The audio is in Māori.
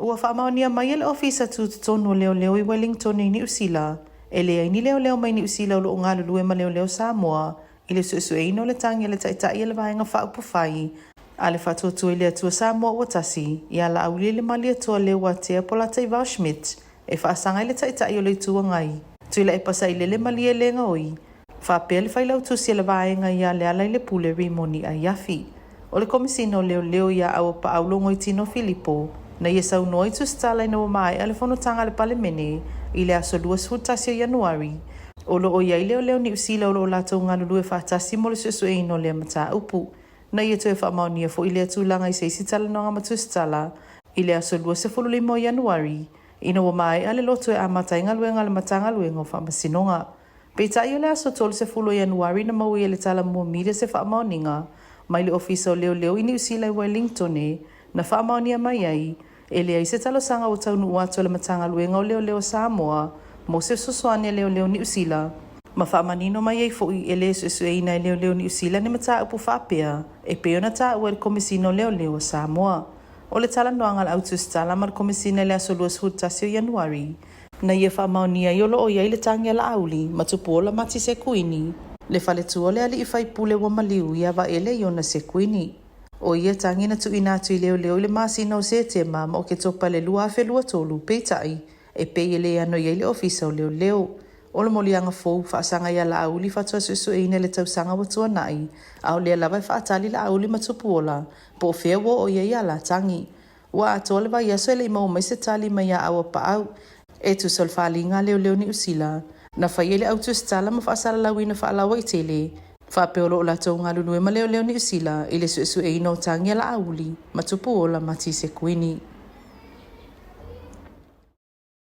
Ua whaamaonia mai ele ofisa tu tonu Leoleo I Wellington I New Sila. E Leai ni Leoleo mai New Sila o loo ngā lulue ma Leoleo Samoa. I le Suesue no le tangi le taitai le vaenga whaupufai. A le whatuatua I le atua Samoa ua tasi. Ia la Auiliiliga mali atua le watea pola Teiva Schmidt. E whaasanga I le taitai o le tua ngai. Tuila e pasa I le mali e lenga oi. Whapea le whailau tusi le vaenga ia le ala I le pule rimoni a yafi. O le komisino Leoleo ia au pa aulongo I tino Filipo. Na ia sau noi tu stala I na mai ale whanotanga le palemene I le aso 2 Januari. O lo o ia I Leoleo New Sila o lo lato ngā lulu e whaatasi mo le Suesue no le mata upu. Na ia tu e whaamaunia fo I le atulanga I seisi tala no ngā matu stala I le aso 25 Januari. Ina wa mai ale loto e amata inga luenga le matanga luenga o whaamasinonga. Peitai o le aso 12 Januari na maui e le tala mua mire se whaamauninga. Mai le ofisa o Leoleo I New Sila I Wellington e na whaamaunia mai ai. E Leai se talo sanga o taunu uato le matanga luenga o Leoleo Samoa. Mo se sosoania Leoleo New Sila. Ma whaamanino mai ei fo I ele Suesue na Leoleo New Sila ni mata upu whapea. E peona ta ua le komisino Leoleo Samoa. O le tala noanga le autus tala mar komisina le aso 2 Januari. Na ia whaamaunia I olo o iai le tangia la auli. Matupu la mati se kuini. Le whale tua le ali I whaipule wa maliu ia wa ele iona se kuini. O ia tangi na tu inatu I Leoleo le masina o se tema ma o ke topa le lua whelua tolu peitai. E pe ele ano iai le ofisa o Leoleo. O le molianga fou whaasanga ia la auli whatua Suesue le tausanga watua nai. Au lea lawa whaatali la auli matupu ola. Po fea wo o ia la tangi. Wa atoa le vai aso ele imau mai se tali mai a awa pa au. E tu solfali ngā Leoleo New Sila. Na whai ele autu stala ma whaasala lawina whaalawa I tele. Whapeolo o la tau ngā lulue ma Leoleo New Sila. Ile Suesue no tangi la auli. Matupu ola mati se kuini.